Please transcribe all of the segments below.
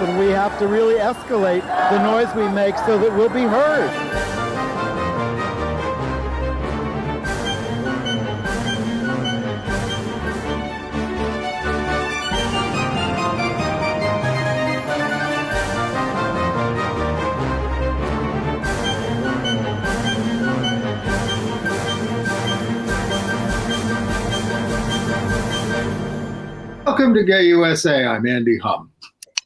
and we have to really escalate the noise we make so that we'll be heard. Welcome to Gay USA. I'm Andy Hum.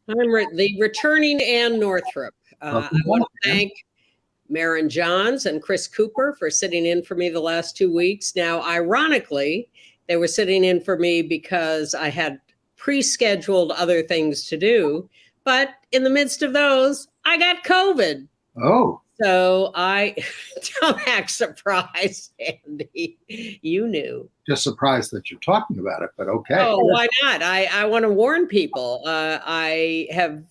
I'm the returning Ann Northrup. I want to thank Maren Johns and Chris Cooper for sitting in for me the last 2 weeks. Now, ironically, they were sitting in for me because I had pre-scheduled other things to do. But in the midst of those, I got COVID. Oh. So don't act surprised, Andy. You knew. Just surprised that you're talking about it, but okay. Oh, why not? I want to warn people. I have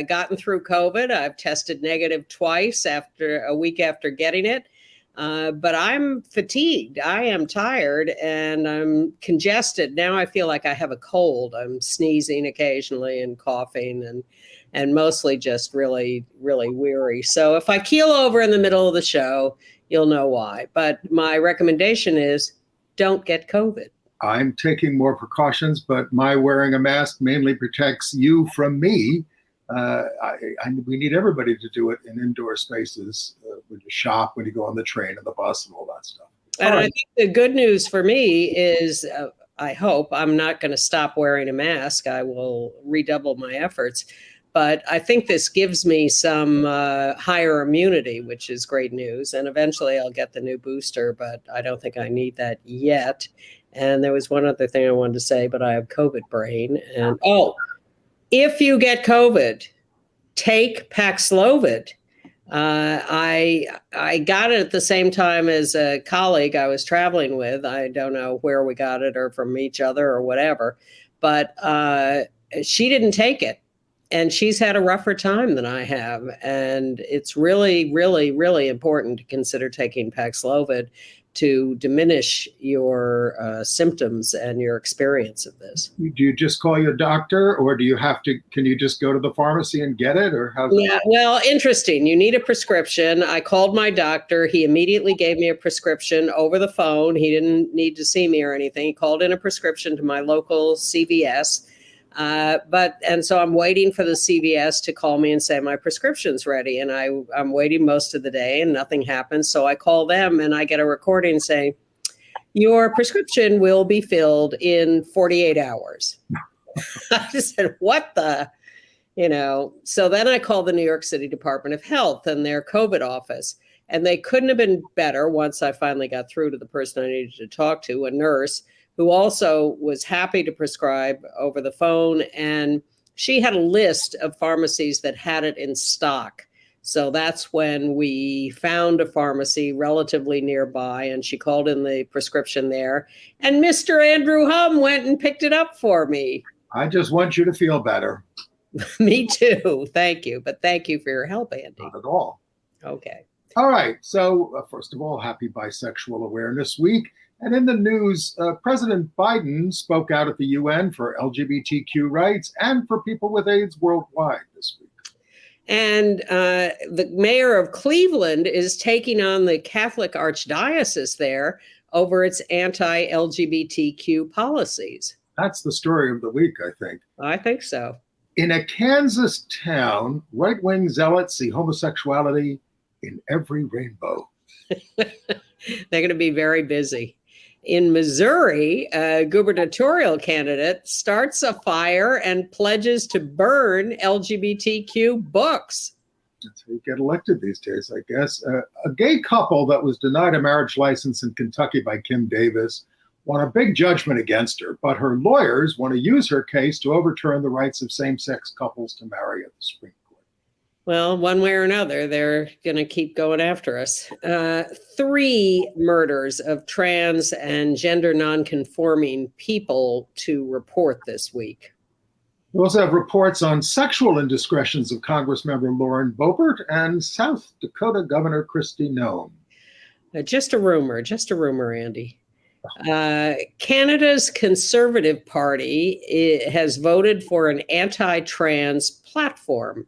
gotten through COVID. I've tested negative twice after a week after getting it. But I'm fatigued. I am tired and I'm congested. Now I feel like I have a cold. I'm sneezing occasionally and coughing and mostly just really, really weary. So if I keel over in the middle of the show, you'll know why. But my recommendation is don't get COVID. I'm taking more precautions, but my wearing a mask mainly protects you from me. We need everybody to do it in indoor spaces, when you shop, when you go on the train and the bus and all that stuff. And I think the good news for me is, I hope I'm not going to stop wearing a mask. I will redouble my efforts. But I think this gives me some higher immunity, which is great news. And eventually I'll get the new booster, but I don't think I need that yet. And there was one other thing I wanted to say, but I have COVID brain. And if you get COVID, take Paxlovid. I got it at the same time as a colleague I was traveling with. I don't know where we got it or from each other or whatever, but she didn't take it. And she's had a rougher time than I have. And it's really, really, really important to consider taking Paxlovid to diminish your symptoms and your experience of this. Do you just call your doctor, or can you just go to the pharmacy and get it, or how's that? Well, interesting. You need a prescription. I called my doctor. He immediately gave me a prescription over the phone. He didn't need to see me or anything. He called in a prescription to my local CVS. And so I'm waiting for the CVS to call me and say my prescription's ready. And I'm waiting most of the day and nothing happens. So I call them and I get a recording saying, your prescription will be filled in 48 hours. I just said, what the, so then I called the New York City Department of Health and their COVID office. And they couldn't have been better once I finally got through to the person I needed to talk to, a nurse, who also was happy to prescribe over the phone. And she had a list of pharmacies that had it in stock. So that's when we found a pharmacy relatively nearby, and she called in the prescription there. And Mr. Andrew Hum went and picked it up for me. I just want you to feel better. Me too. Thank you. But thank you for your help, Andy. Not at all. Okay. All right. So first of all, happy Bisexual Awareness Week. And in the news, President Biden spoke out at the UN for LGBTQ rights and for people with AIDS worldwide this week. And the mayor of Cleveland is taking on the Catholic Archdiocese there over its anti-LGBTQ policies. That's the story of the week, I think. I think so. In a Kansas town, right-wing zealots see homosexuality in every rainbow. They're going to be very busy. In Missouri, a gubernatorial candidate starts a fire and pledges to burn LGBTQ books. That's how you get elected these days, I guess. A gay couple that was denied a marriage license in Kentucky by Kim Davis won a big judgment against her, but her lawyers want to use her case to overturn the rights of same-sex couples to marry at the Supreme Court. Well, one way or another, they're going to keep going after us. 3 murders of trans and gender non-conforming people to report this week. We also have reports on sexual indiscretions of Congressmember Lauren Boebert and South Dakota Governor Kristi Noem. Just a rumor, Andy. Canada's Conservative Party has voted for an anti-trans platform.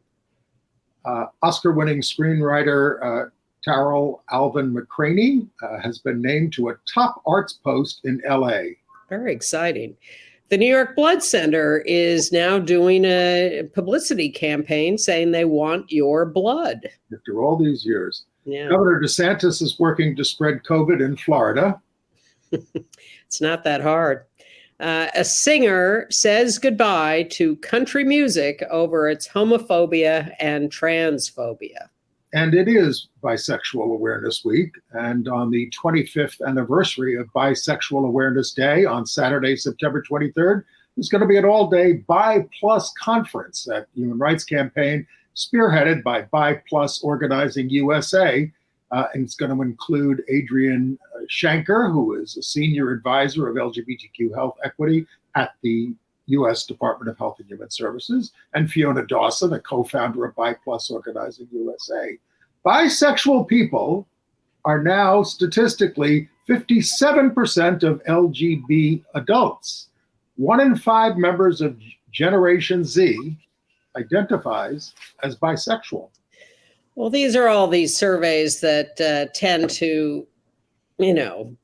Oscar-winning screenwriter Tarell Alvin McCraney has been named to a top arts post in LA. Very exciting. The New York Blood Center is now doing a publicity campaign saying they want your blood. After all these years. Yeah. Governor DeSantis is working to spread COVID in Florida. It's not that hard. A singer says goodbye to country music over its homophobia and transphobia. And it is Bisexual Awareness Week. And on the 25th anniversary of Bisexual Awareness Day on Saturday, September 23rd, there's going to be an all-day Bi Plus conference at Human Rights Campaign, spearheaded by Bi Plus Organizing USA. And it's going to include Adrian Shanker, who is a senior advisor of LGBTQ health equity at the U.S. Department of Health and Human Services, and Fiona Dawson, a co-founder of Bi Plus Organizing USA. Bisexual people are now statistically 57% of LGBT adults. 1 in 5 members of Generation Z identifies as bisexual. Well, these are all these surveys that tend to,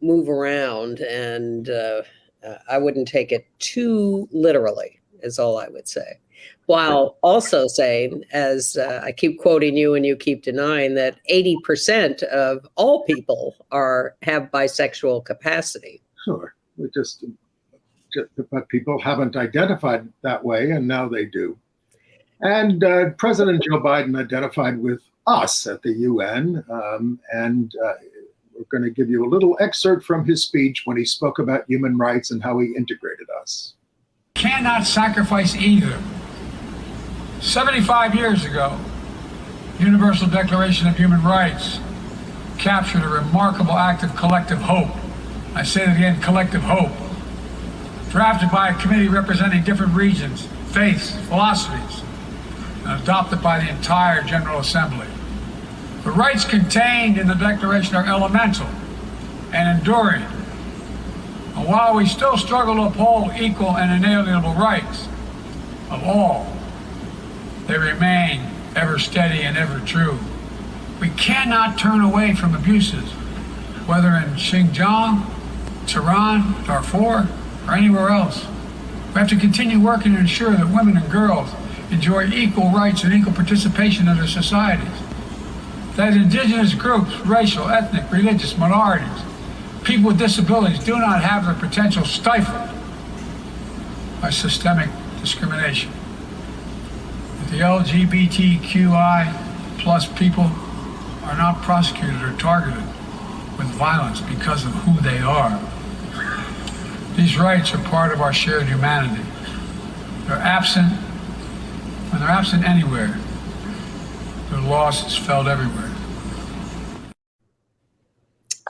move around, and I wouldn't take it too literally, is all I would say. While also saying, as I keep quoting you and you keep denying, that 80% of all people have bisexual capacity. Sure, but people haven't identified that way, and now they do. And President Joe Biden identified with us at the UN, and we're going to give you a little excerpt from his speech when he spoke about human rights and how he integrated us. Cannot sacrifice either. 75 years ago, the Universal Declaration of Human Rights captured a remarkable act of collective hope. I say it again, collective hope. Drafted by a committee representing different regions, faiths, philosophies, and adopted by the entire General Assembly. The rights contained in the Declaration are elemental and enduring. And while we still struggle to uphold equal and inalienable rights of all, they remain ever steady and ever true. We cannot turn away from abuses, whether in Xinjiang, Tehran, Darfur, or anywhere else. We have to continue working to ensure that women and girls enjoy equal rights and equal participation in their societies. That indigenous groups, racial, ethnic, religious minorities, people with disabilities do not have their potential stifled by systemic discrimination. That the LGBTQI plus people are not prosecuted or targeted with violence because of who they are. These rights are part of our shared humanity. They're absent. When they're absent anywhere, their loss is felt everywhere.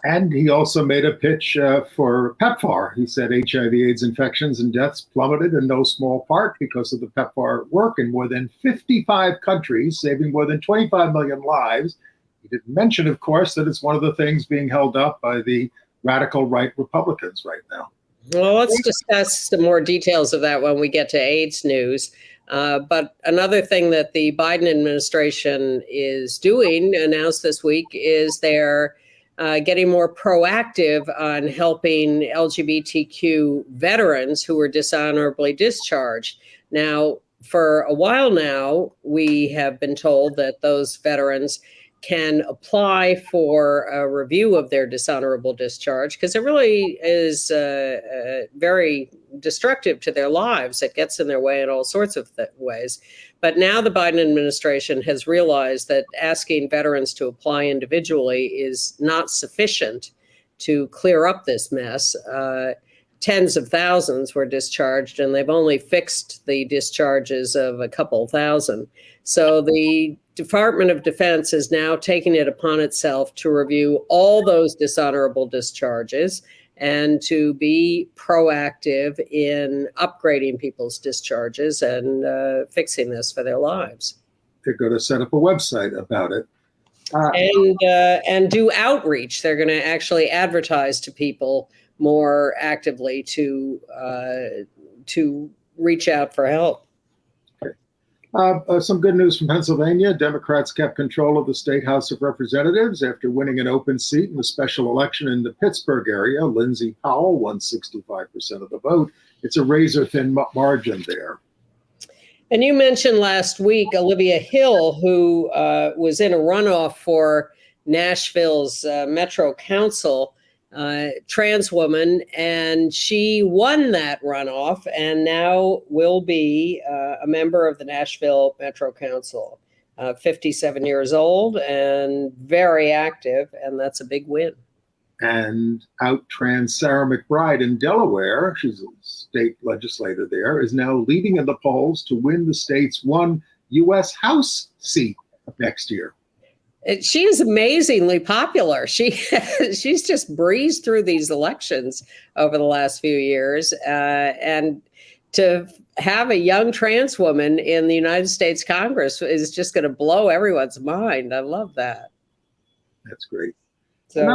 And he also made a pitch for PEPFAR. He said HIV/AIDS infections and deaths plummeted in no small part because of the PEPFAR work in more than 55 countries, saving more than 25 million lives. He didn't mention, of course, that it's one of the things being held up by the radical right Republicans right now. Well, let's discuss some more details of that when we get to AIDS news. But another thing that the Biden administration is doing, announced this week, is they're getting more proactive on helping LGBTQ veterans who were dishonorably discharged. Now, for a while now, we have been told that those veterans can apply for a review of their dishonorable discharge because it really is very destructive to their lives. It gets in their way in all sorts of ways. But now the Biden administration has realized that asking veterans to apply individually is not sufficient to clear up this mess. Tens of thousands were discharged, and they've only fixed the discharges of a couple thousand. So the Department of Defense is now taking it upon itself to review all those dishonorable discharges and to be proactive in upgrading people's discharges and fixing this for their lives. They're going to set up a website about it. And do outreach. They're going to actually advertise to people more actively to reach out for help. Some good news from Pennsylvania. Democrats kept control of the State House of Representatives after winning an open seat in the special election in the Pittsburgh area. Lindsey Powell won 65% of the vote. It's a razor-thin margin there. And you mentioned last week Olivia Hill, who was in a runoff for Nashville's Metro Council, trans woman, and she won that runoff and now will be a member of the Nashville Metro Council. 57 years old and very active, and that's a big win. And out trans Sarah McBride in Delaware, she's a state legislator there, is now leading in the polls to win the state's one U.S. House seat next year. She is amazingly popular. She's just breezed through these elections over the last few years. And to have a young trans woman in the United States Congress is just going to blow everyone's mind. I love that. That's great. So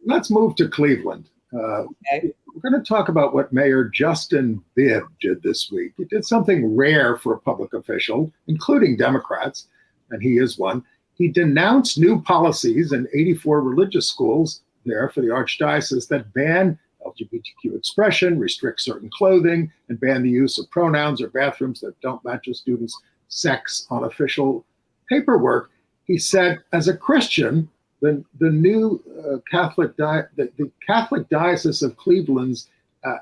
Let's move to Cleveland. Okay. We're going to talk about what Mayor Justin Bibb did this week. He did something rare for a public official, including Democrats, and he is one. He denounced new policies in 84 religious schools there for the Archdiocese that ban LGBTQ expression, restrict certain clothing, and ban the use of pronouns or bathrooms that don't match a student's sex on official paperwork. He said, as a Christian, the new Catholic Diocese of Cleveland's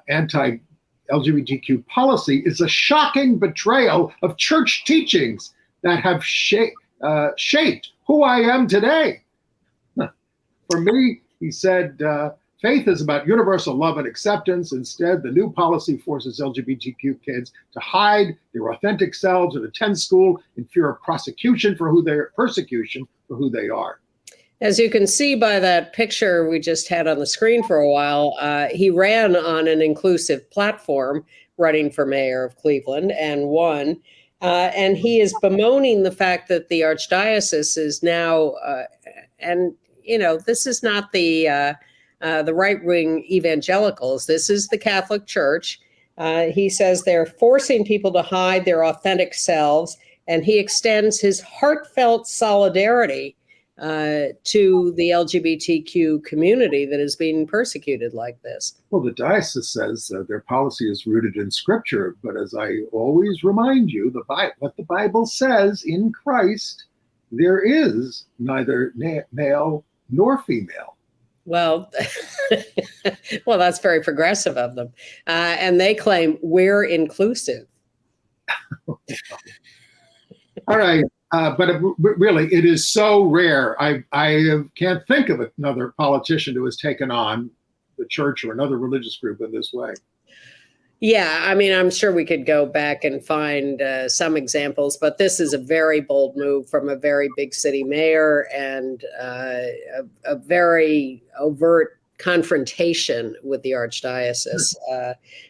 anti-LGBTQ policy is a shocking betrayal of church teachings that have shaped who I am today. For me, he said, faith is about universal love and acceptance. Instead, the new policy forces LGBTQ kids to hide their authentic selves and attend school in fear of persecution for who they are. As you can see by that picture we just had on the screen for a while, he ran on an inclusive platform running for mayor of Cleveland and won. And he is bemoaning the fact that the Archdiocese is now, and you know, this is not the right-wing evangelicals. This is the Catholic Church. He says they're forcing people to hide their authentic selves, and he extends his heartfelt solidarity to the LGBTQ community that is being persecuted like this. Well, the diocese says their policy is rooted in Scripture, but as I always remind you, what the Bible says in Christ, there is neither male nor female. Well, well, that's very progressive of them. And they claim we're inclusive. All right. But really, it is so rare. I can't think of another politician who has taken on the church or another religious group in this way. Yeah, I mean, I'm sure we could go back and find some examples, but this is a very bold move from a very big city mayor and a very overt confrontation with the Archdiocese,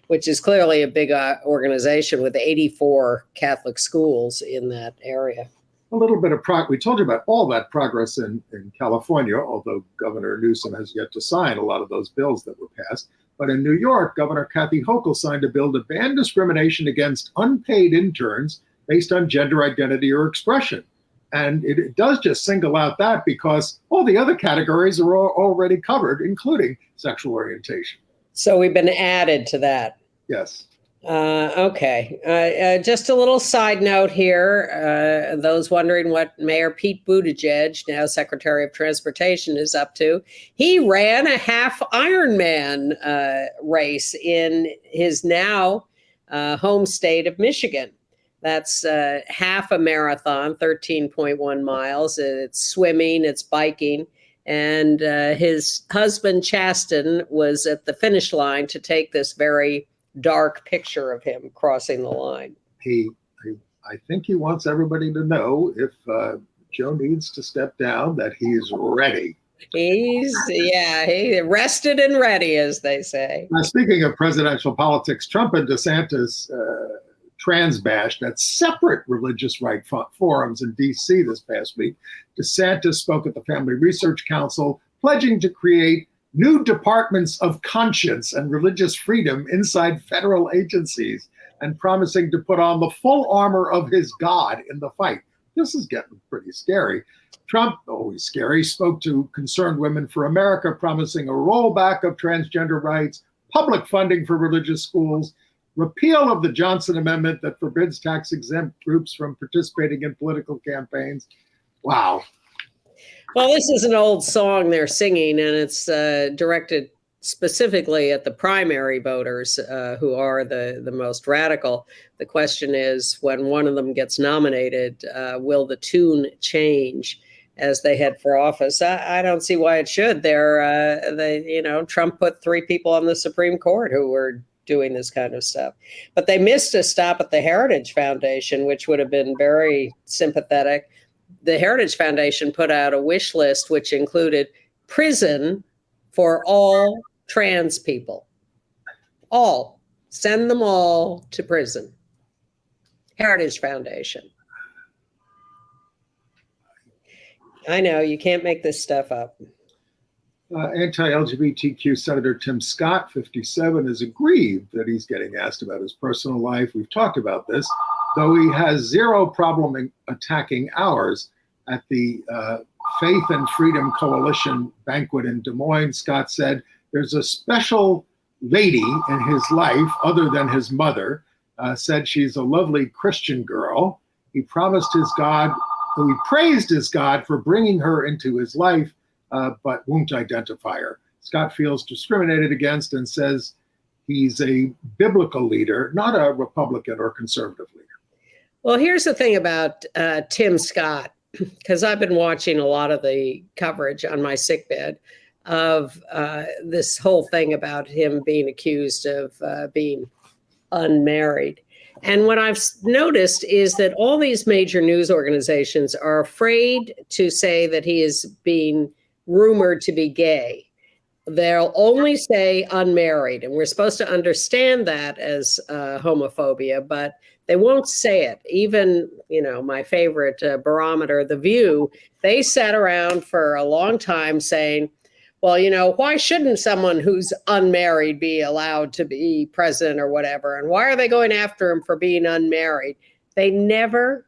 which is clearly a big organization with 84 Catholic schools in that area. A little bit of we told you about all that progress in California, although Governor Newsom has yet to sign a lot of those bills that were passed. But in New York, Governor Kathy Hochul signed a bill to ban discrimination against unpaid interns based on gender identity or expression. And it does just single out that because all the other categories are already covered, including sexual orientation. So we've been added to that. Yes. Okay. Just a little side note here. Those wondering what Mayor Pete Buttigieg, now Secretary of Transportation, is up to. He ran a half Ironman race in his now home state of Michigan. That's half a marathon, 13.1 miles. It's swimming, it's biking. And his husband, Chasten, was at the finish line to take this very dark picture of him crossing the line. I think he wants everybody to know if Joe needs to step down, that he's ready. He's rested and ready, as they say. Now, speaking of presidential politics, Trump and DeSantis trans-bashed at separate religious right forums in D.C. this past week. DeSantis spoke at the Family Research Council, pledging to create new departments of conscience and religious freedom inside federal agencies and promising to put on the full armor of his God in the fight. This is getting pretty scary. Trump, always scary, spoke to Concerned Women for America, promising a rollback of transgender rights, public funding for religious schools, repeal of the Johnson Amendment that forbids tax-exempt groups from participating in political campaigns. Wow. Well, this is an old song they're singing, and it's directed specifically at the primary voters who are the most radical. The question is, when one of them gets nominated, will the tune change as they head for office? I don't see why it should. Trump put 3 people on the Supreme Court who were doing this kind of stuff. But they missed a stop at the Heritage Foundation, which would have been very sympathetic. The Heritage Foundation put out a wish list, which included prison for all trans people. All. Send them all to prison. Heritage Foundation. I know, you can't make this stuff up. Anti-LGBTQ Senator Tim Scott, 57, is aggrieved that he's getting asked about his personal life. We've talked about this, though he has zero problem attacking ours. At the Faith and Freedom Coalition banquet in Des Moines, Scott said, there's a special lady in his life, other than his mother, said she's a lovely Christian girl. He praised his God for bringing her into his life, but won't identify her. Scott feels discriminated against and says he's a biblical leader, not a Republican or conservative leader. Well, here's the thing about Tim Scott, because I've been watching a lot of the coverage on my sickbed of this whole thing about him being accused of being unmarried. And what I've noticed is that all these major news organizations are afraid to say that he is being rumored to be gay. They'll only say unmarried, and we're supposed to understand that as homophobia, but they won't say it. Even, my favorite barometer, The View, they sat around for a long time saying, well, why shouldn't someone who's unmarried be allowed to be president or whatever? And why are they going after him for being unmarried? They never,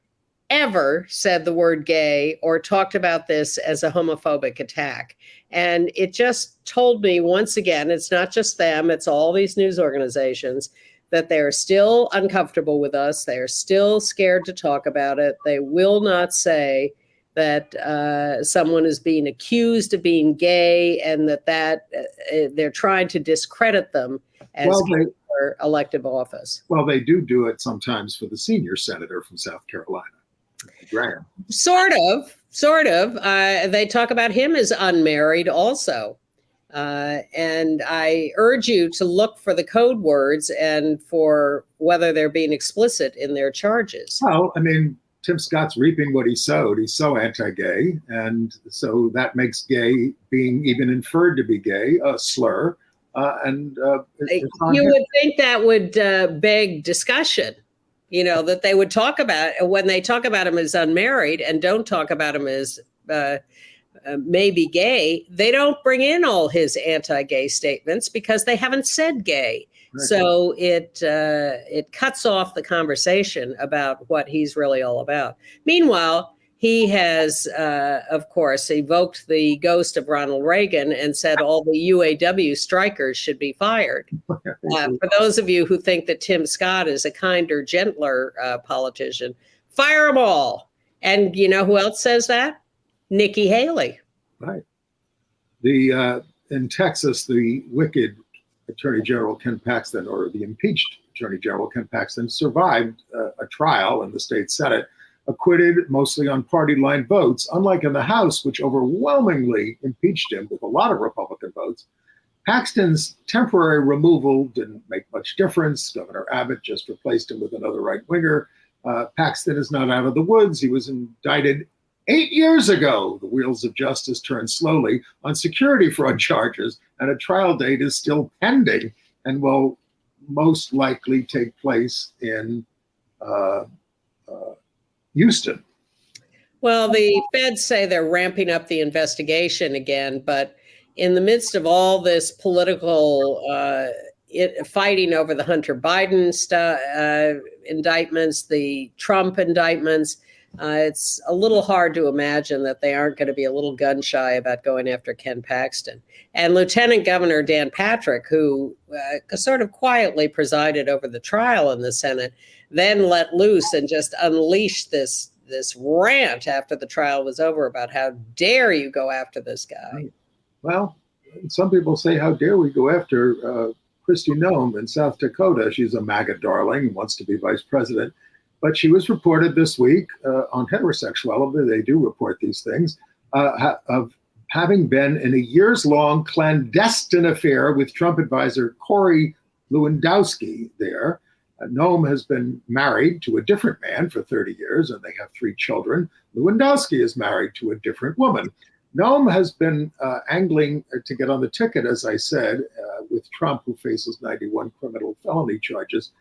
ever said the word gay or talked about this as a homophobic attack. And it just told me once again, it's not just them, it's all these news organizations, that they're still uncomfortable with us. They're still scared to talk about it. They will not say that someone is being accused of being gay and that they're trying to discredit them as for elective office. Well, they do it sometimes for the senior senator from South Carolina, Graham. Sort of. They talk about him as unmarried also. And I urge you to look for the code words and for whether they're being explicit in their charges. Well, Tim Scott's reaping what he sowed. He's so anti-gay, and so that makes gay, being even inferred to be gay, a slur. You would think that would beg discussion, that they would talk about, when they talk about him as unmarried and don't talk about him as maybe gay, they don't bring in all his anti-gay statements because they haven't said gay. Right. So it cuts off the conversation about what he's really all about. Meanwhile, he has, of course, evoked the ghost of Ronald Reagan and said all the UAW strikers should be fired. For those of you who think that Tim Scott is a kinder, gentler politician, fire them all. And you know who else says that? Nikki Haley. Right. In Texas, the wicked Attorney General Ken Paxton, or the impeached Attorney General Ken Paxton, survived a trial in the state Senate, acquitted mostly on party line votes, unlike in the House, which overwhelmingly impeached him with a lot of Republican votes. Paxton's temporary removal didn't make much difference. Governor Abbott just replaced him with another right-winger. Paxton is not out of the woods. He was indicted 8 years ago. The wheels of justice turned slowly on security fraud charges, and a trial date is still pending and will most likely take place in Houston. Well, the feds say they're ramping up the investigation again, but in the midst of all this political fighting over the Hunter Biden indictments, the Trump indictments, it's a little hard to imagine that they aren't going to be a little gun shy about going after Ken Paxton. And Lieutenant Governor Dan Patrick, who sort of quietly presided over the trial in the Senate, then let loose and just unleashed this rant after the trial was over about how dare you go after this guy. Well, some people say, how dare we go after Kristi Noem in South Dakota? She's a MAGA darling, wants to be vice president. But she was reported this week on heterosexuality, they do report these things, of having been in a years-long clandestine affair with Trump advisor Corey Lewandowski there. Noem has been married to a different man for 30 years, and they have 3 children. Lewandowski is married to a different woman. Noem has been angling to get on the ticket, as I said, with Trump, who faces 91 criminal felony charges.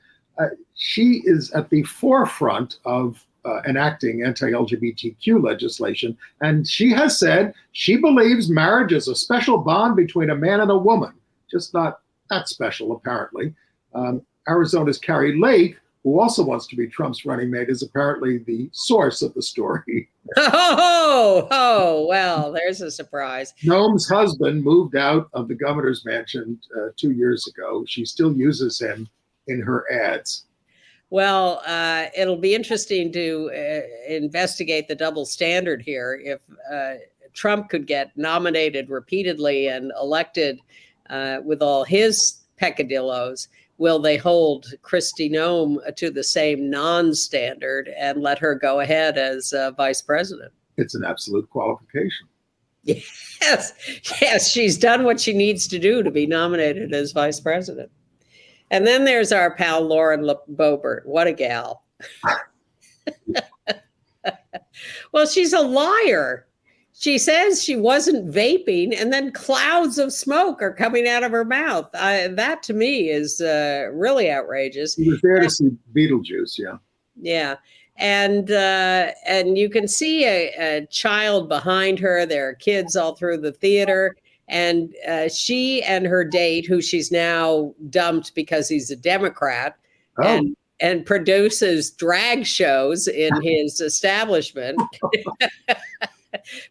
She is at the forefront of enacting anti-LGBTQ legislation, and she has said she believes marriage is a special bond between a man and a woman, just not that special, apparently. Arizona's Carrie Lake, who also wants to be Trump's running mate, is apparently the source of the story. Oh, well, there's a surprise. Noem's husband moved out of the governor's mansion 2 years ago. She still uses him in her ads. Well, it'll be interesting to investigate the double standard here. If Trump could get nominated repeatedly and elected with all his peccadillos, will they hold Kristi Noem to the same non-standard and let her go ahead as vice president? It's an absolute qualification. Yes, she's done what she needs to do to be nominated as vice president. And then there's our pal Lauren Boebert. What a gal. Well, she's a liar. She says she wasn't vaping, and then clouds of smoke are coming out of her mouth. That to me is really outrageous. She was there to see Beetlejuice, yeah. Yeah. And you can see a child behind her. There are kids all through the theater. And she and her date, who she's now dumped because he's a Democrat, and produces drag shows in his establishment.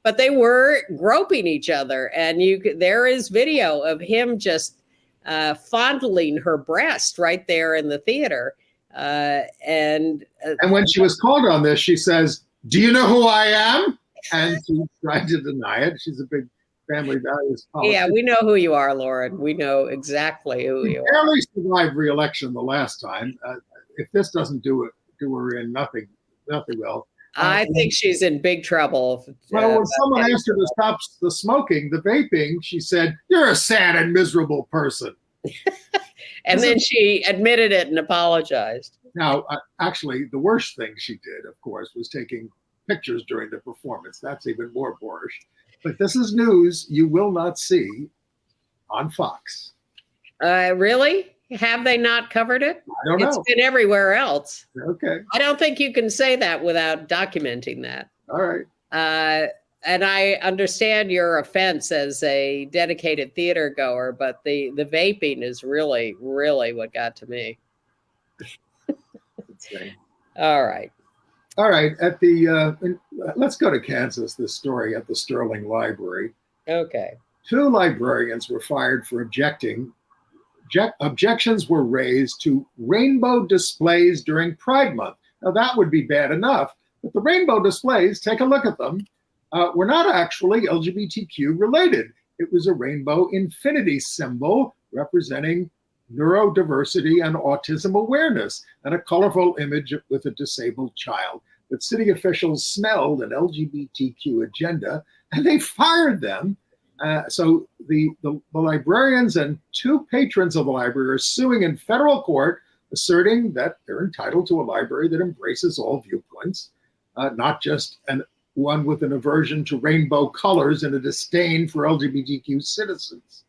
But they were groping each other, and there is video of him just fondling her breast right there in the theater. And when she was called on this, she says, "Do you know who I am?" And she tried to deny it. She's a big family values politician. Yeah, we know who you are, Lauren. We know exactly who you are. Barely survived re-election the last time. If this doesn't do her in, nothing will. I think she's in big trouble. Well, when someone asked her to stop the smoking, the vaping, she said, "You're a sad and miserable person." And then she admitted it and apologized. Now, actually, the worst thing she did, of course, was taking pictures during the performance. That's even more boorish. But this is news you will not see on Fox. Really? Have they not covered it? I don't know. It's been everywhere else. Okay. I don't think you can say that without documenting that. All right. And I understand your offense as a dedicated theater goer, but the vaping is really, really what got to me. All right. All right. Let's go to Kansas, this story at the Sterling Library. Okay. 2 librarians were fired for objecting. Objections were raised to rainbow displays during Pride Month. Now, that would be bad enough, but the rainbow displays, take a look at them, were not actually LGBTQ related. It was a rainbow infinity symbol representing neurodiversity and autism awareness, and a colorful image with a disabled child. But city officials smelled an LGBTQ agenda, and they fired them. So the librarians and 2 patrons of the library are suing in federal court, asserting that they're entitled to a library that embraces all viewpoints, not just one with an aversion to rainbow colors and a disdain for LGBTQ citizens.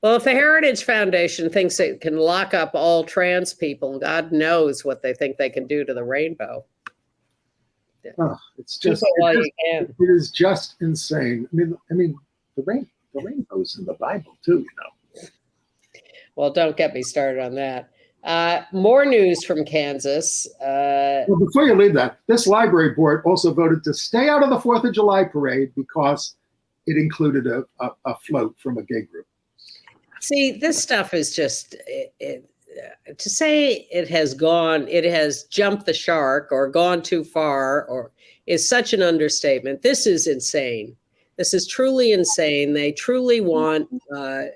Well, if the Heritage Foundation thinks it can lock up all trans people, God knows what they think they can do to the rainbow. It is just insane. I mean, the the rainbow's in the Bible too, you know. Well, don't get me started on that. More news from Kansas. Well, before you leave that, this library board also voted to stay out of the 4th of July parade because it included a float from a gay group. See, this stuff is just, to say it has jumped the shark or gone too far or is such an understatement. This is insane. This is truly insane. They truly want, I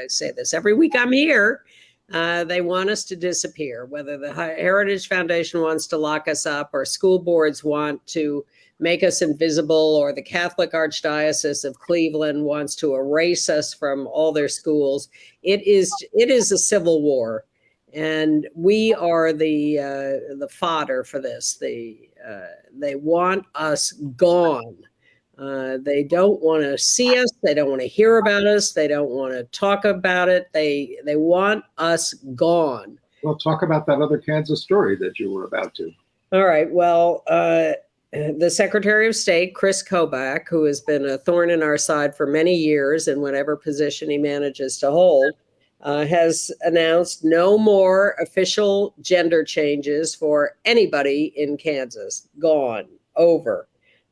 say this every week I'm here, they want us to disappear, whether the Heritage Foundation wants to lock us up or school boards want to make us invisible or the Catholic Archdiocese of Cleveland wants to erase us from all their schools. It is a civil war, and we are the fodder for this. They want us gone. They don't want to see us. They don't want to hear about us. They don't want to talk about it. They want us gone. Well, talk about that other Kansas story that you were about to. All right. Well, the Secretary of State, Chris Kobach, who has been a thorn in our side for many years in whatever position he manages to hold, has announced no more official gender changes for anybody in Kansas. Gone. Over.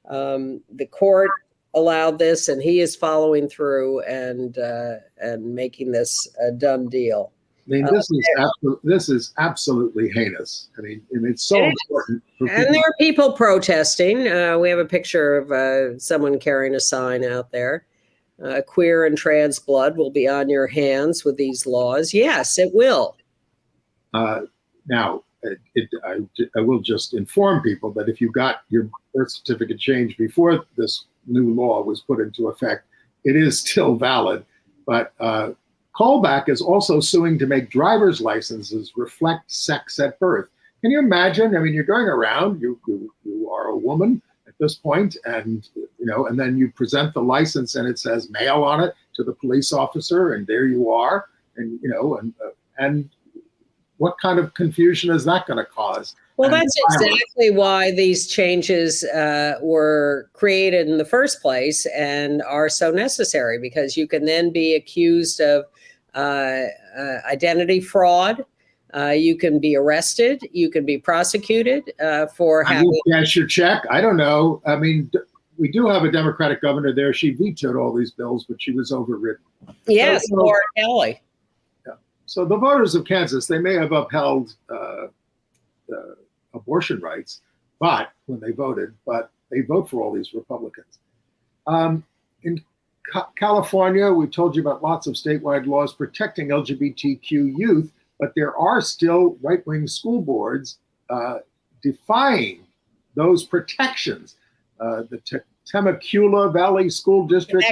The court allowed this, and he is following through and making this a done deal. I mean, this is absolutely heinous. I mean, it's so important. And there are people protesting. We have a picture of someone carrying a sign out there. Queer and trans blood will be on your hands with these laws. Yes, it will. Now, I will just inform people that if you got your birth certificate changed before this new law was put into effect, it is still valid. But Kobach is also suing to make driver's licenses reflect sex at birth. Can you imagine? I mean, you're going around, you are a woman at this point, and and then you present the license and it says male on it to the police officer, and there you are, and and what kind of confusion is that going to cause? Well, that's exactly why these changes were created in the first place and are so necessary, because you can then be accused of identity fraud. You can be arrested. You can be prosecuted for having. Cash your check. I don't know. I mean, we do have a Democratic governor there. She vetoed all these bills, but she was overridden. Yes, Laura Kelly. So the voters of Kansas, they may have upheld abortion rights, but when they voted, they vote for all these Republicans. In California, we told you about lots of statewide laws protecting LGBTQ youth, but there are still right-wing school boards defying those protections. The Temecula Valley School District.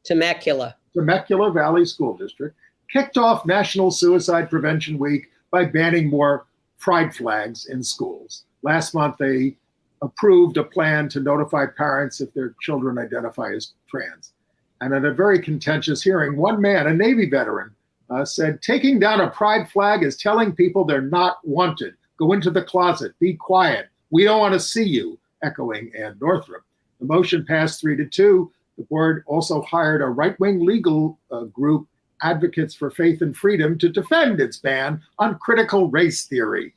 Temecula Valley School District kicked off National Suicide Prevention Week by banning more pride flags in schools. Last month, they approved a plan to notify parents if their children identify as trans. And at a very contentious hearing, one man, a Navy veteran, said, taking down a pride flag is telling people they're not wanted. Go into the closet, be quiet. We don't want to see you, echoing Ann Northrup. The motion passed 3-2. The board also hired a right-wing legal group, Advocates for Faith and Freedom, to defend its ban on critical race theory.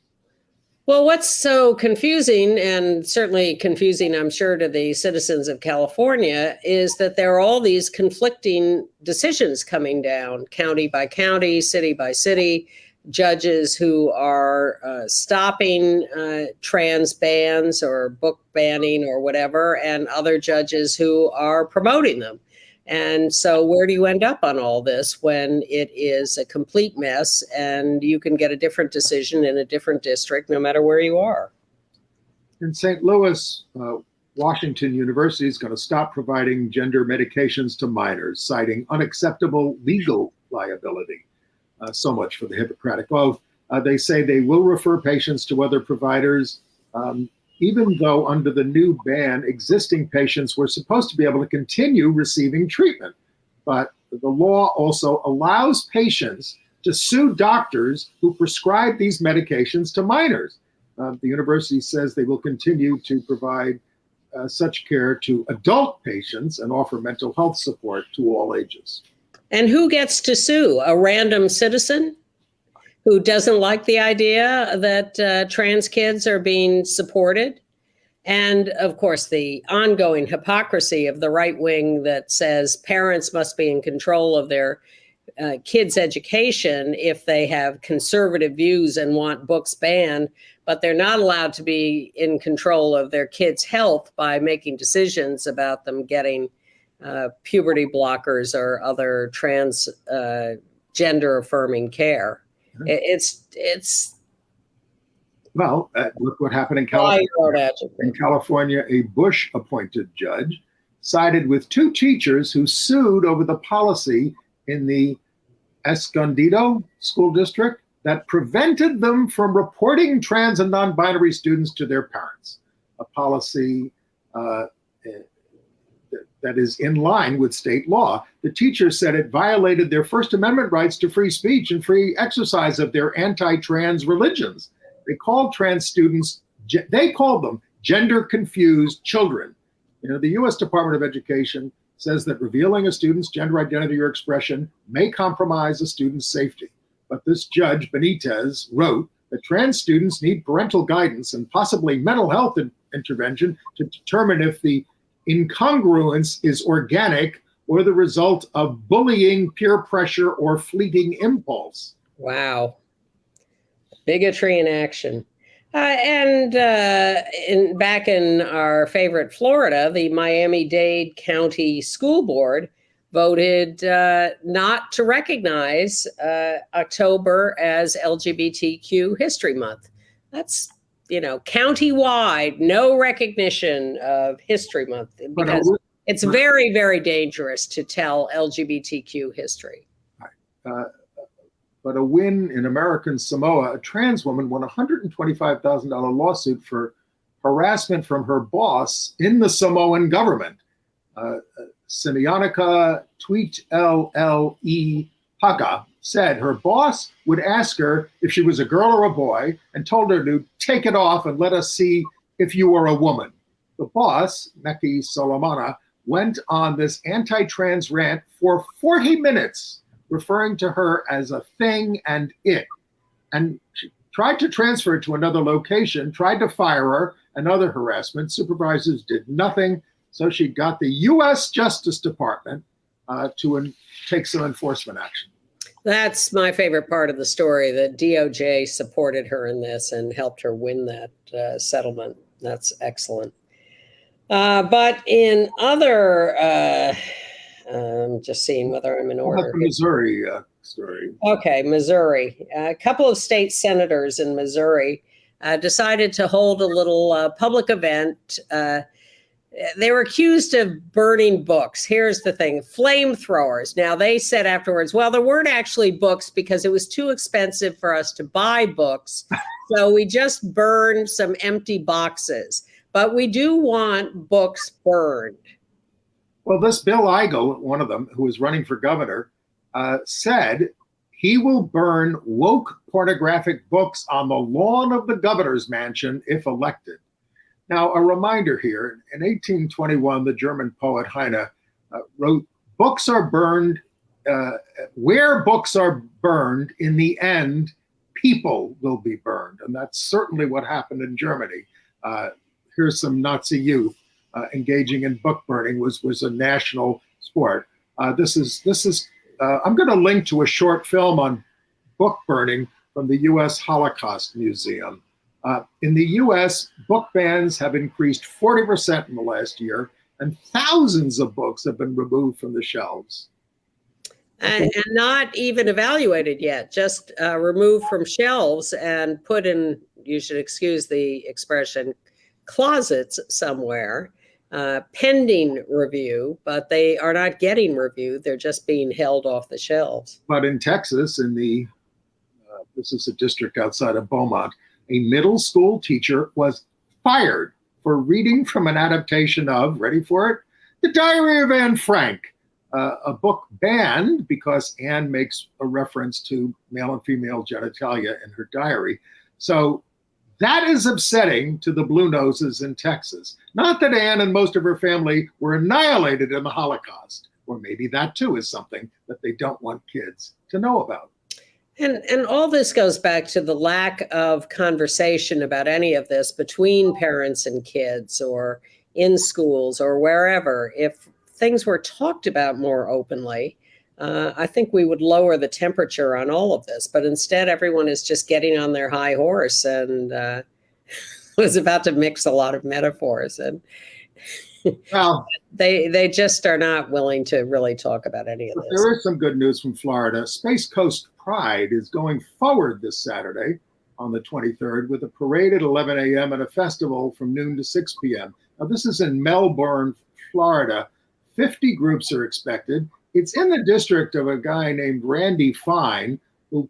Well, what's so confusing, and certainly confusing, I'm sure, to the citizens of California, is that there are all these conflicting decisions coming down, county by county, city by city, judges who are stopping trans bans or book banning or whatever, and other judges who are promoting them. And so where do you end up on all this when it is a complete mess and you can get a different decision in a different district no matter where you are? In St. Louis, Washington University is going to stop providing gender medications to minors, citing unacceptable legal liability. So much for the Hippocratic Oath. They say they will refer patients to other providers, even though under the new ban, existing patients were supposed to be able to continue receiving treatment. But the law also allows patients to sue doctors who prescribe these medications to minors. The university says they will continue to provide such care to adult patients and offer mental health support to all ages. And who gets to sue? A random citizen who doesn't like the idea that trans kids are being supported? And of course, the ongoing hypocrisy of the right wing that says parents must be in control of their kids' education if they have conservative views and want books banned, but they're not allowed to be in control of their kids' health by making decisions about them getting puberty blockers or other trans gender affirming care. Well, look what happened in California. In California. California, a Bush-appointed judge sided with two teachers who sued over the policy in the Escondido school district that prevented them from reporting trans and non-binary students to their parents, a policy that is in line with state law. The teachers said it violated their First Amendment rights to free speech and free exercise of their anti-trans religions. They called trans students, they called them gender-confused children. You know, the U.S. Department of Education says that revealing a student's gender identity or expression may compromise a student's safety. But this judge, Benitez, wrote that trans students need parental guidance and possibly mental health intervention to determine if the incongruence is organic or the result of bullying, peer pressure, or fleeting impulse. Wow. Bigotry in action. Back in our favorite Florida, the Miami-Dade County School Board voted not to recognize October as LGBTQ History Month. That's, county-wide, no recognition of History Month, because it's very, very dangerous to tell LGBTQ history. But a win in American Samoa, a trans woman won a $125,000 lawsuit for harassment from her boss in the Samoan government. Simeonica Tweet LLE Haka said her boss would ask her if she was a girl or a boy and told her to take it off and let us see if you were a woman. The boss, Neki Solomana, went on this anti-trans rant for 40 minutes, referring to her as a thing and it. And she tried to transfer it to another location, tried to fire her, and other harassment. Supervisors did nothing. So she got the U.S. Justice Department to take some enforcement action. That's my favorite part of the story, that DOJ supported her in this and helped her win that settlement. That's excellent. But in other, I'm just seeing whether I'm in order. The Missouri story. Okay, Missouri. A couple of state senators in Missouri decided to hold a little public event. They were accused of burning books. Here's the thing, flamethrowers. Now, they said afterwards, well, there weren't actually books because it was too expensive for us to buy books. So we just burned some empty boxes. But we do want books burned. Well, this Bill Eigel, one of them, who was running for governor, said he will burn woke pornographic books on the lawn of the governor's mansion if elected. Now, a reminder here, in 1821, the German poet Heine wrote, books are burned, where books are burned, in the end, people will be burned. And that's certainly what happened in Germany. Here's some Nazi youth engaging in book burning was a national sport. This is I'm going to link to a short film on book burning from the U.S. Holocaust Museum. In the U.S., book bans have increased 40% in the last year, and thousands of books have been removed from the shelves. And not even evaluated yet, just removed from shelves and put in, you should excuse the expression, closets somewhere, pending review, but they are not getting reviewed. They're just being held off the shelves. But in Texas, this is a district outside of Beaumont, a middle school teacher was fired for reading from an adaptation of, ready for it, The Diary of Anne Frank, a book banned because Anne makes a reference to male and female genitalia in her diary. So That is upsetting to the Blue Noses in Texas. Not that Anne and most of her family were annihilated in the Holocaust, or maybe that too is something that they don't want kids to know about. And all this goes back to the lack of conversation about any of this between parents and kids or in schools or wherever. If things were talked about more openly, I think we would lower the temperature on all of this. But instead, everyone is just getting on their high horse and was about to mix a lot of metaphors. And well, they just are not willing to really talk about any of this. There is some good news from Florida. Space Coast Pride is going forward this Saturday on the 23rd with a parade at 11 a.m. and a festival from noon to 6 p.m. Now, this is in Melbourne, Florida. 50 groups are expected. It's in the district of a guy named Randy Fine, who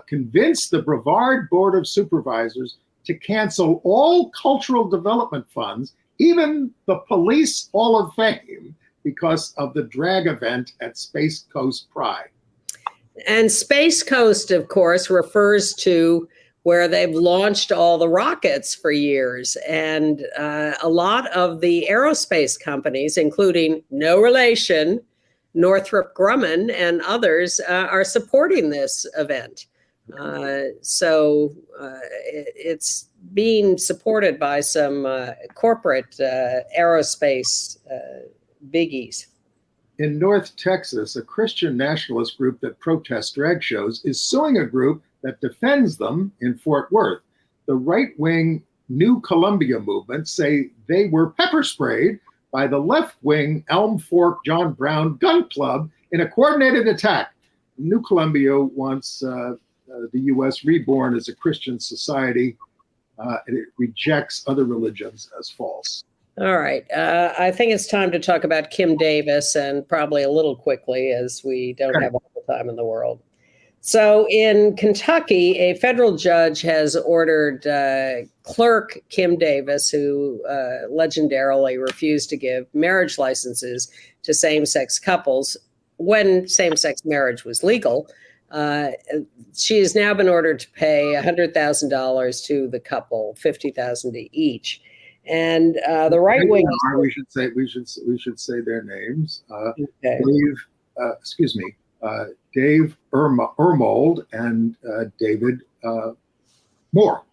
convinced the Brevard Board of Supervisors to cancel all cultural development funds, even the Police Hall of Fame, because of the drag event at Space Coast Pride. And Space Coast, of course, refers to where they've launched all the rockets for years. And a lot of the aerospace companies, including no relation, Northrop Grumman and others, are supporting this event. So it's being supported by some corporate aerospace biggies. In North Texas, a Christian nationalist group that protests drag shows is suing a group that defends them in Fort Worth. The right-wing New Columbia movement say they were pepper sprayed by the left-wing Elm Fork John Brown Gun Club in a coordinated attack. New Columbia wants the U.S. reborn as a Christian society, and it rejects other religions as false. All right. I think it's time to talk about Kim Davis, and probably a little quickly as we don't have all the time in the world. So in Kentucky, a federal judge has ordered clerk Kim Davis, who legendarily refused to give marriage licenses to same-sex couples when same-sex marriage was legal. She has now been ordered to pay $100,000 to the couple, $50,000 to each. And the right wing. We should say their names. Okay. Dave Ermold and David Moore.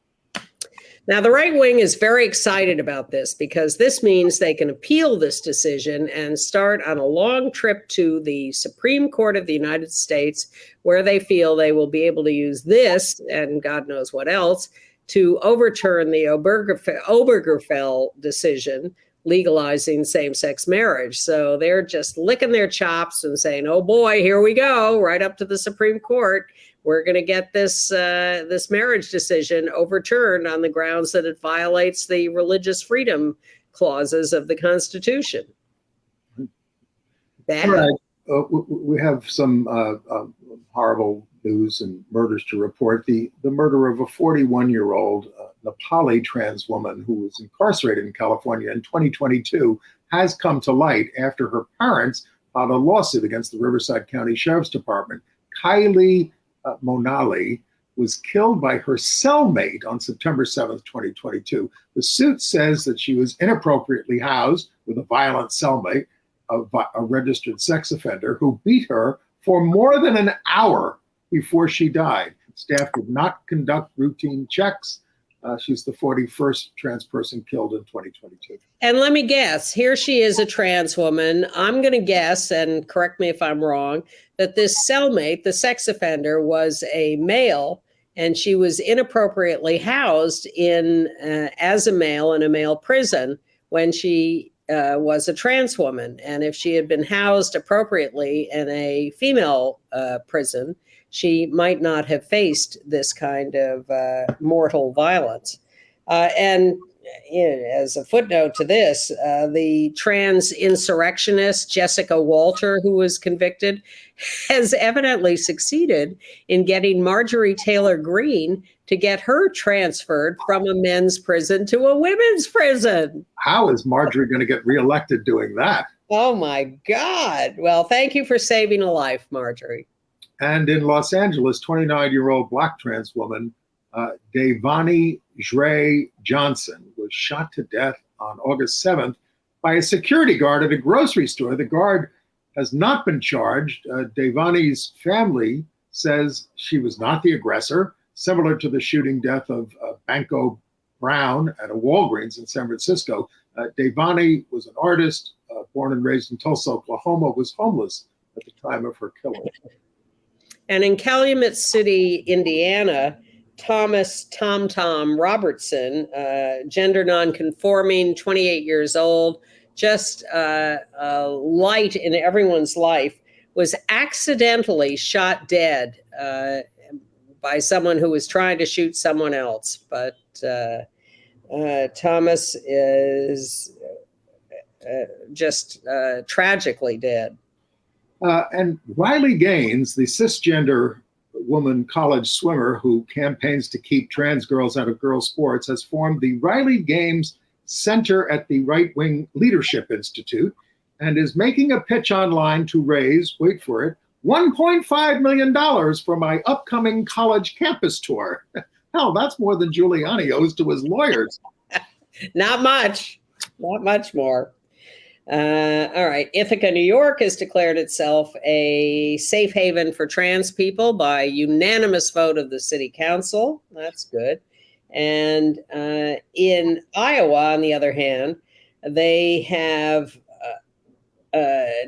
Now, the right wing is very excited about this because this means they can appeal this decision and start on a long trip to the Supreme Court of the United States, where they feel they will be able to use this and God knows what else to overturn the Obergefell decision legalizing same-sex marriage. So they're just licking their chops and saying, oh boy, here we go, right up to the Supreme Court. We're going to get this this marriage decision overturned on the grounds that it violates the religious freedom clauses of the Constitution. Bad. All right. We have some horrible news and murders to report. The murder of a 41-year-old Nepali trans woman who was incarcerated in California in 2022 has come to light after her parents filed a lawsuit against the Riverside County Sheriff's Department. Kylie Monali was killed by her cellmate on September 7th, 2022. The suit says that she was inappropriately housed with a violent cellmate, a registered sex offender, who beat her for more than an hour before she died. Staff did not conduct routine checks. She's the 41st trans person killed in 2022. And let me guess, here she is, a trans woman. I'm going to guess, and correct me if I'm wrong, that this cellmate, the sex offender, was a male, and she was inappropriately housed in as a male in a male prison when she was a trans woman. And if she had been housed appropriately in a female prison, she might not have faced this kind of mortal violence. And as a footnote to this, the trans insurrectionist Jessica Walter, who was convicted, has evidently succeeded in getting Marjorie Taylor Greene to get her transferred from a men's prison to a women's prison. How is Marjorie going to get reelected doing that? Oh my God. Well, thank you for saving a life, Marjorie. And in Los Angeles, 29-year-old Black trans woman Devani Dre Johnson was shot to death on August 7th by a security guard at a grocery store. The guard has not been charged. Devani's family says she was not the aggressor, similar to the shooting death of Banco Brown at a Walgreens in San Francisco. Devani was an artist, born and raised in Tulsa, Oklahoma, was homeless at the time of her killing. And in Calumet City, Indiana, Thomas Tom Tom Robertson, gender non-conforming, 28 years old, just light in everyone's life, was accidentally shot dead by someone who was trying to shoot someone else. But Thomas is just tragically dead. And Riley Gaines, the cisgender woman college swimmer who campaigns to keep trans girls out of girls' sports, has formed the Riley Gaines Center at the Right Wing Leadership Institute and is making a pitch online to raise, wait for it, $1.5 million for my upcoming college campus tour. Hell, that's more than Giuliani owes to his lawyers. Not much more. All right. Ithaca, New York has declared itself a safe haven for trans people by unanimous vote of the city council. That's good. And in Iowa, on the other hand, they have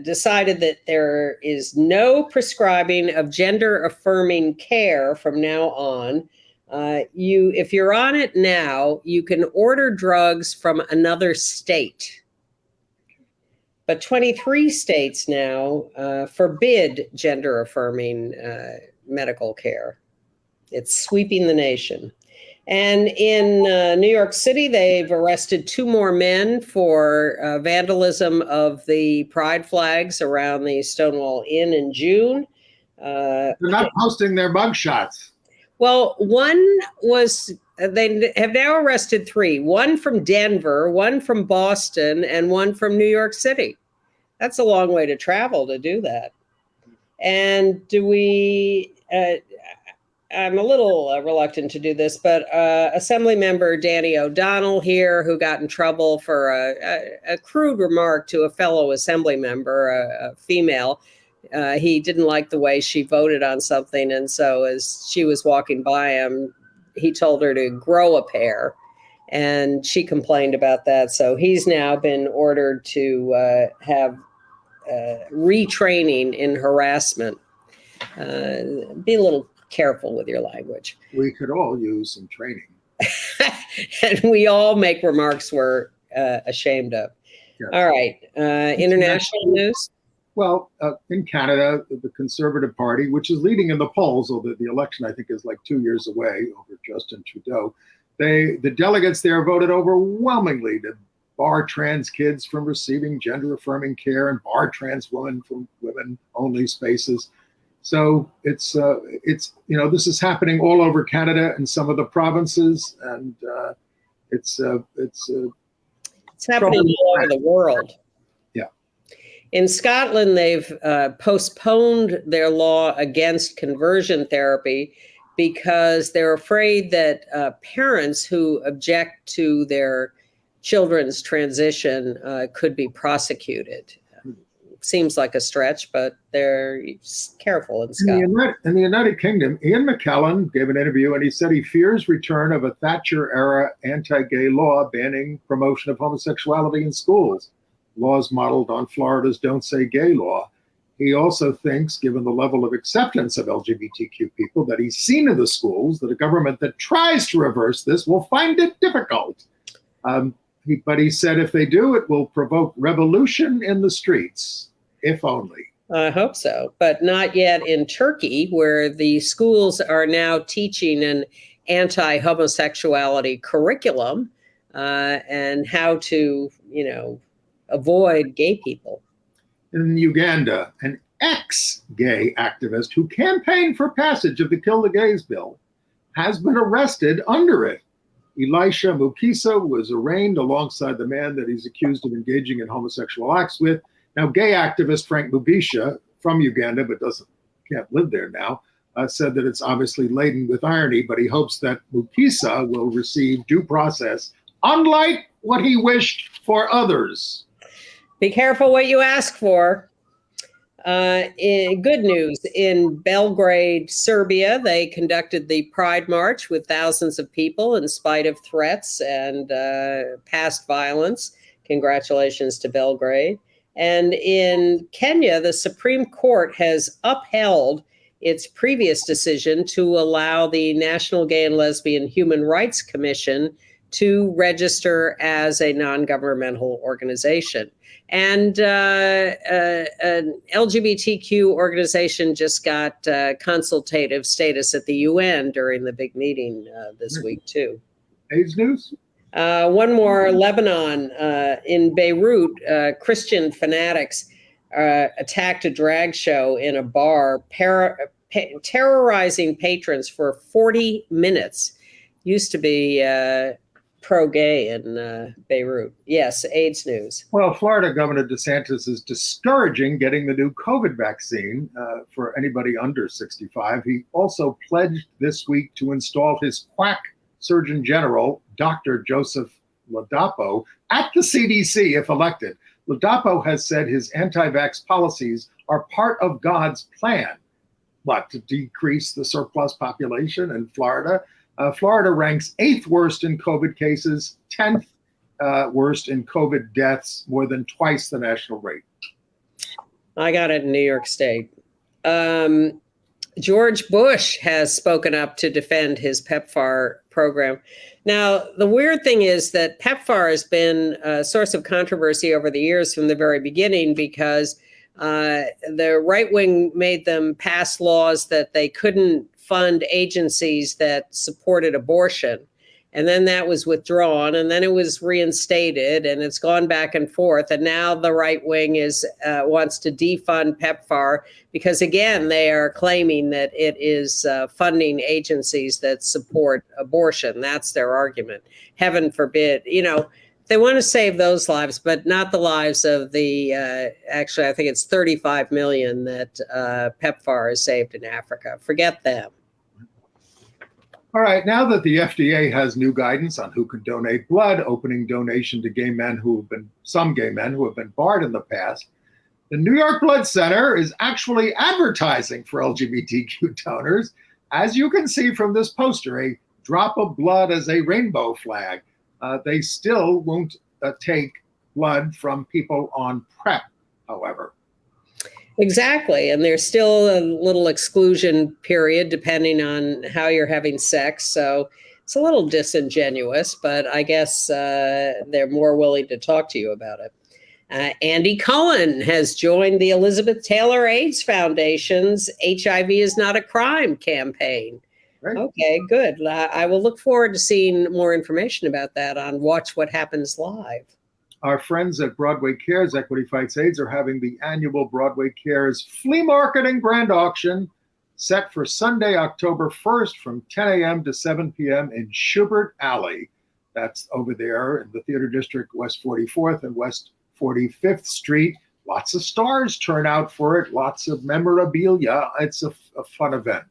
decided that there is no prescribing of gender affirming care from now on. If you're on it now, you can order drugs from another state. But 23 states now forbid gender affirming medical care. It's sweeping the nation. And in New York City, they've arrested 2 more men for vandalism of the pride flags around the Stonewall Inn in June. They're not posting their mugshots. Well, they have now arrested 3, 1 from Denver, 1 from Boston, and 1 from New York City. That's a long way to travel to do that. And I'm a little reluctant to do this, but Assembly Member Danny O'Donnell here, who got in trouble for a crude remark to a fellow Assembly member, a female, he didn't like the way she voted on something. And so as she was walking by him, he told her to grow a pair. And she complained about that. So he's now been ordered to have retraining in harassment. Be a little careful with your language. We could all use some training. And we all make remarks we're ashamed of. Yes. All right. International news? Well, in Canada, the Conservative Party, which is leading in the polls, although the election, I think, is like 2 years away over Justin Trudeau, the delegates there voted overwhelmingly to bar trans kids from receiving gender-affirming care and bar trans women from women-only spaces. So it's this is happening all over Canada and some of the provinces, and it's happening all over the world. Yeah. In Scotland, they've postponed their law against conversion therapy because they're afraid that parents who object to their children's transition could be prosecuted. Seems like a stretch, but they're careful in Scotland. In the United Kingdom, Ian McKellen gave an interview and he said he fears return of a Thatcher-era anti-gay law banning promotion of homosexuality in schools, laws modeled on Florida's Don't Say Gay law. He also thinks, given the level of acceptance of LGBTQ people that he's seen in the schools, that a government that tries to reverse this will find it difficult. But he said if they do, it will provoke revolution in the streets, if only. I hope so, but not yet in Turkey, where the schools are now teaching an anti-homosexuality curriculum and how to, avoid gay people. In Uganda, an ex-gay activist who campaigned for passage of the Kill the Gays bill has been arrested under it. Elisha Mukisa was arraigned alongside the man that he's accused of engaging in homosexual acts with. Now, gay activist Frank Mugisha, from Uganda, but can't live there now, said that it's obviously laden with irony, but he hopes that Mukisa will receive due process, unlike what he wished for others. Be careful what you ask for. Good news, in Belgrade, Serbia, they conducted the Pride March with thousands of people in spite of threats and past violence. Congratulations to Belgrade. And in Kenya, the Supreme Court has upheld its previous decision to allow the National Gay and Lesbian Human Rights Commission to register as a non-governmental organization. And an LGBTQ organization just got consultative status at the UN during the big meeting this week, too. AIDS news? One more, Lebanon. In Beirut, Christian fanatics attacked a drag show in a bar, terrorizing patrons for 40 minutes. Used to be pro-gay in Beirut. Yes, AIDS news. Well, Florida Governor DeSantis is discouraging getting the new COVID vaccine for anybody under 65. He also pledged this week to install his quack Surgeon General, Dr. Joseph Ladapo, at the CDC if elected. Ladapo has said his anti-vax policies are part of God's plan. What, to decrease the surplus population in Florida? Florida ranks 8th worst in COVID cases, 10th worst in COVID deaths, more than twice the national rate. I got it in New York State. George Bush has spoken up to defend his PEPFAR program. Now, the weird thing is that PEPFAR has been a source of controversy over the years from the very beginning because the right wing made them pass laws that they couldn't fund agencies that supported abortion. And then that was withdrawn, and then it was reinstated, and it's gone back and forth. And now the right wing wants to defund PEPFAR because, again, they are claiming that it is funding agencies that support abortion. That's their argument. Heaven forbid. You know, they want to save those lives, but not the lives of the, actually, I think it's 35 million that PEPFAR has saved in Africa. Forget them. All right, now that the FDA has new guidance on who can donate blood, opening donation to some gay men who have been barred in the past, the New York Blood Center is actually advertising for LGBTQ donors. As you can see from this poster, a drop of blood as a rainbow flag. They still won't take blood from people on PrEP, however. Exactly. And there's still a little exclusion period depending on how you're having sex. So it's a little disingenuous, but I guess they're more willing to talk to you about it. Andy Cohen has joined the Elizabeth Taylor AIDS Foundation's HIV is Not a Crime campaign. Right. Okay, good. I will look forward to seeing more information about that on Watch What Happens Live. Our friends at Broadway Cares Equity Fights AIDS are having the annual Broadway Cares Flea Market and Grand Auction set for Sunday, October 1st from 10 a.m. to 7 p.m. in Schubert Alley. That's over there in the Theater District, West 44th and West 45th Street. Lots of stars turn out for it, lots of memorabilia. It's a fun event.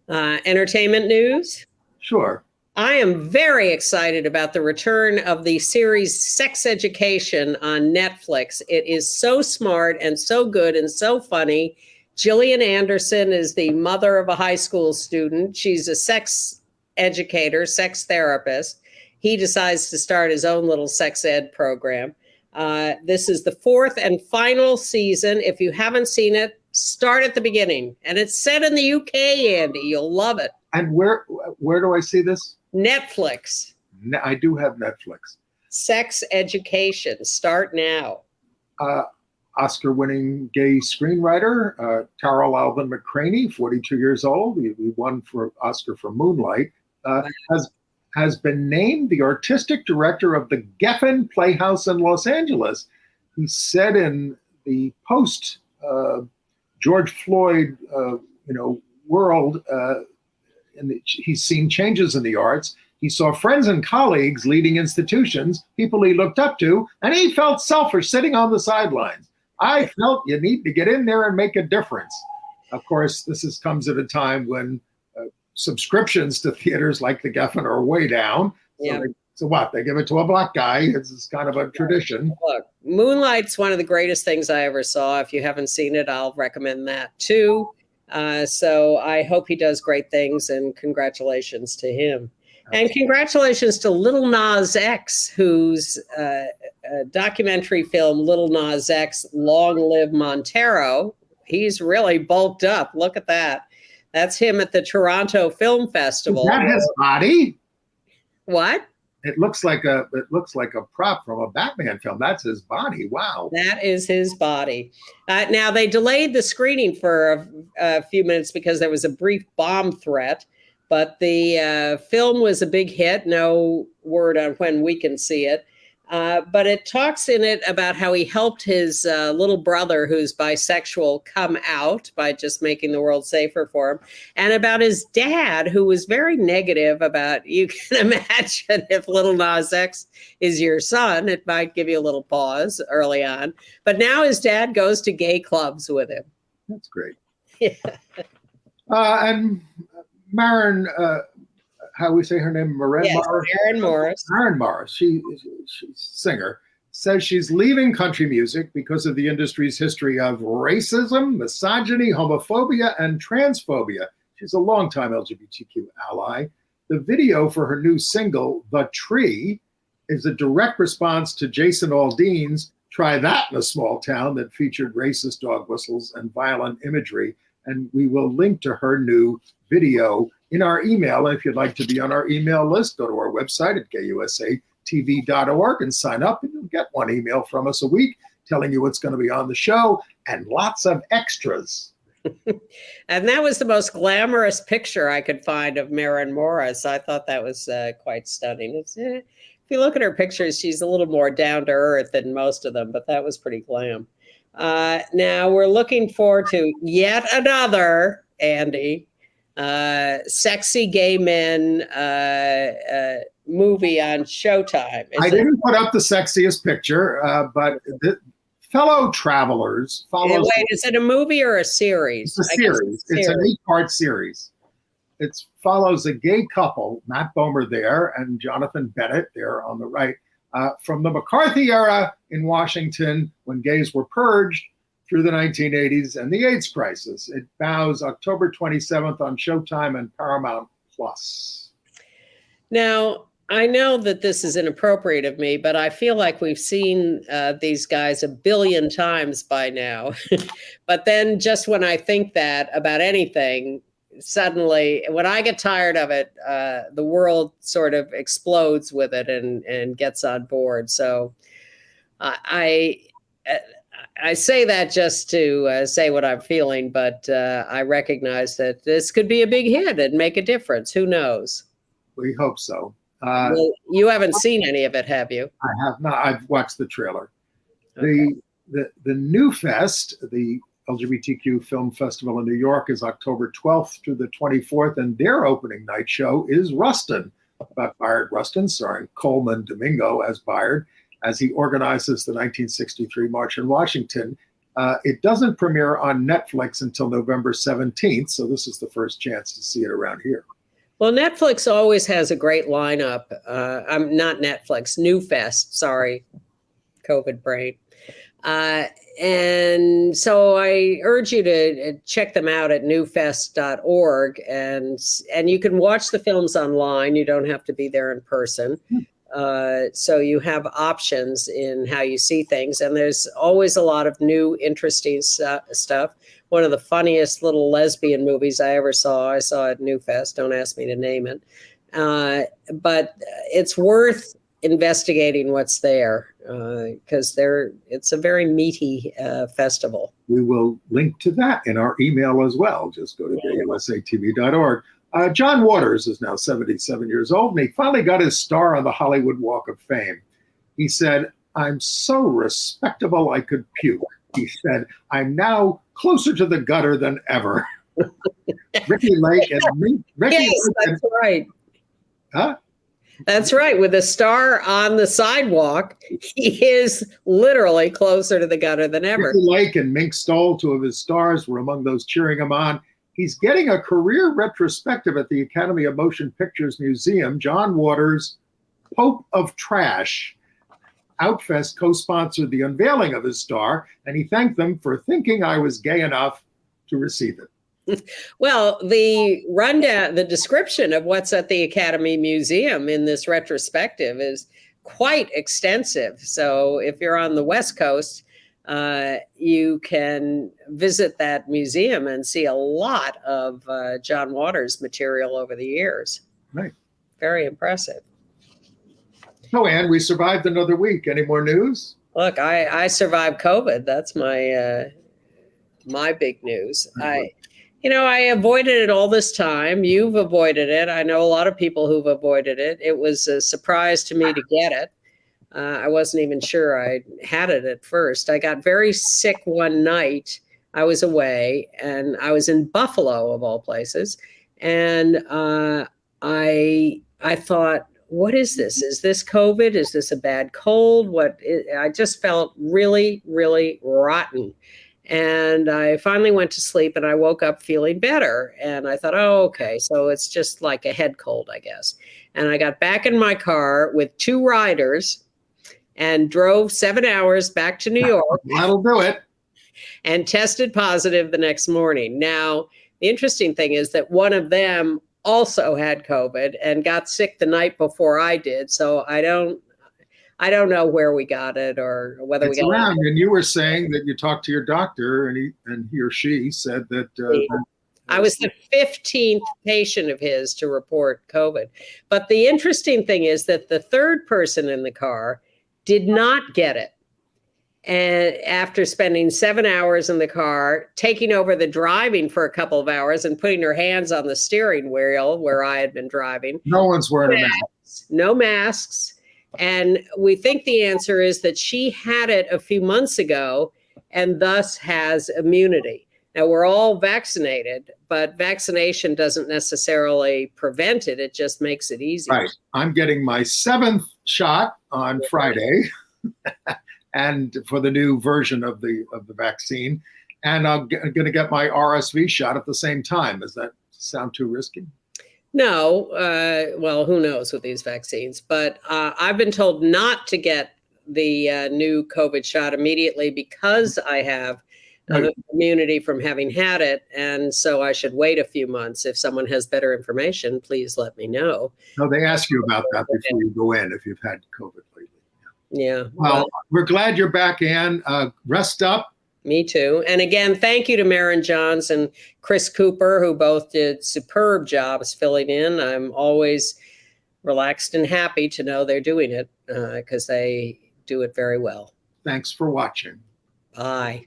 Entertainment news? Sure. I am very excited about the return of the series Sex Education on Netflix. It is so smart and so good and so funny. Gillian Anderson is the mother of a high school student. She's a sex educator, sex therapist. He decides to start his own little sex ed program. This is the 4th and final season. If you haven't seen it, start at the beginning. And it's set in the UK, Andy. You'll love it. And where do I see this? Netflix. I do have Netflix. Sex Education. Start now. Oscar-winning gay screenwriter Tarell Alvin McCraney, 42 years old. He won for Oscar for Moonlight. Has been named the artistic director of the Geffen Playhouse in Los Angeles. He said in the post George Floyd, world. He's seen changes in the arts. He saw friends and colleagues leading institutions, people he looked up to, and he felt selfish sitting on the sidelines. I felt you need to get in there and make a difference. Of course, comes at a time when subscriptions to theaters like the Geffen are way down. So what? They give it to a black guy. It's kind of a tradition. Look, Moonlight's one of the greatest things I ever saw. If you haven't seen it, I'll recommend that too. So I hope he does great things, and congratulations to him. And congratulations to Little Nas X, whose documentary film, Little Nas X, Long Live Montero. He's really bulked up. Look at that. That's him at the Toronto Film Festival. Is that his body? What? It looks like a prop from a Batman film. That's his body. Wow. That is his body. Now, they delayed the screening for a few minutes because there was a brief bomb threat, but the film was a big hit. No word on when we can see it. But it talks in it about how he helped his little brother, who's bisexual, come out by just making the world safer for him, and about his dad, who was very negative about, you can imagine if Little Nas X is your son, it might give you a little pause early on. But now his dad goes to gay clubs with him. That's great. Yeah. And Maren, how we say her name? Maren Morris. Maren Morris. She's a singer. Says she's leaving country music because of the industry's history of racism, misogyny, homophobia, and transphobia. She's a longtime LGBTQ ally. The video for her new single, The Tree, is a direct response to Jason Aldean's Try That in a Small Town that featured racist dog whistles and violent imagery. And we will link to her new video in our email. And if you'd like to be on our email list, go to our website at gayusatv.org and sign up, and you'll get one email from us a week telling you what's going to be on the show and lots of extras. And that was the most glamorous picture I could find of Maren Morris. I thought that was quite stunning. If you look at her pictures, she's a little more down to earth than most of them, but that was pretty glam. Now we're looking forward to yet another, Andy, sexy gay men movie on Showtime. I didn't put up the sexiest picture, but the Fellow Travelers follows. Wait, is it a movie or a series? It's a series. It's an 8-part series. It follows a gay couple, Matt Boebert there and Jonathan Bennett there on the right, from the McCarthy era in Washington when gays were purged through the 1980s and the AIDS crisis. It bows October 27th on Showtime and Paramount Plus. Now, I know that this is inappropriate of me, but I feel like we've seen these guys a billion times by now. But then just when I think that about anything, suddenly when I get tired of it, the world sort of explodes with it and gets on board. So I say that just to say what I'm feeling, but I recognize that this could be a big hit and make a difference. Who knows? We hope so. Well, you haven't seen any of it, have you? I have not. I've watched the trailer. Okay. The New Fest, the LGBTQ Film Festival in New York, is October 12th through the 24th, and their opening night show is Rustin, about Bayard Rustin, starring Coleman Domingo as Bayard, as he organizes the 1963 March in Washington. It doesn't premiere on Netflix until November 17th, so this is the first chance to see it around here. Well, Netflix always has a great lineup. I'm not Netflix, New Fest, sorry, COVID brain. And so I urge you to check them out at newfest.org, and you can watch the films online. You don't have to be there in person. So you have options in how you see things, and there's always a lot of new, interesting stuff. One of the funniest little lesbian movies I ever saw, I saw at New Fest. Don't ask me to name it. But it's worth investigating what's there because it's a very meaty festival. We will link to that in our email as well. Just go to gayusatv.org. John Waters is now 77 years old, and he finally got his star on the Hollywood Walk of Fame. He said, "I'm so respectable I could puke." He said, "I'm now closer to the gutter than ever." Ricky Lake and Ricky. Yes, that's right. Huh? That's right. With a star on the sidewalk, he is literally closer to the gutter than ever. Ricky Lake and Mink Stoll, two of his stars, were among those cheering him on. He's getting a career retrospective at the Academy of Motion Pictures Museum. John Waters, Pope of Trash. Outfest co-sponsored the unveiling of his star, and he thanked them for thinking I was gay enough to receive it. Well, the rundown, the description of what's at the Academy Museum in this retrospective is quite extensive. So if you're on the West Coast, you can visit that museum and see a lot of John Waters material over the years. Right. Very impressive. So, Ann, we survived another week. Any more news? Look, I survived COVID. That's my my big news. I avoided it all this time. You've avoided it. I know a lot of people who've avoided it. It was a surprise to me to get it. I wasn't even sure I had it at first. I got very sick one night. I was away, and I was in Buffalo, of all places. And I thought, what is this? Is this COVID? Is this a bad cold? I just felt really, really rotten. And I finally went to sleep, and I woke up feeling better. And I thought, oh, okay, so it's just like a head cold, I guess. And I got back in my car with 2 riders and drove 7 hours back to New York. That'll do it. And tested positive the next morning. Now, the interesting thing is that one of them also had COVID and got sick the night before I did. So I don't know where we got it or whether we got around. it. And you were saying that you talked to your doctor, and he or she said that I was the 15th patient of his to report COVID. But the interesting thing is that the third person in the car did not get it. And after spending 7 hours in the car, taking over the driving for a couple of hours and putting her hands on the steering wheel where I had been driving. No one's wearing a mask. No masks. And we think the answer is that she had it a few months ago and thus has immunity. Now, we're all vaccinated, but vaccination doesn't necessarily prevent it. It just makes it easier. Right. I'm getting my 7th shot on Friday, and for the new version of the vaccine, and I'm going to get my RSV shot at the same time. Does that sound too risky? No. Well, who knows with these vaccines? But I've been told not to get the new COVID shot immediately because I have immunity from having had it. And so I should wait a few months. If someone has better information, please let me know. No, they ask you about that before you go in if you've had COVID lately. Yeah. Well, we're glad you're back, Ann. Rest up. Me too. And again, thank you to Maren Johns and Chris Cooper, who both did superb jobs filling in. I'm always relaxed and happy to know they're doing it because they do it very well. Thanks for watching. Bye.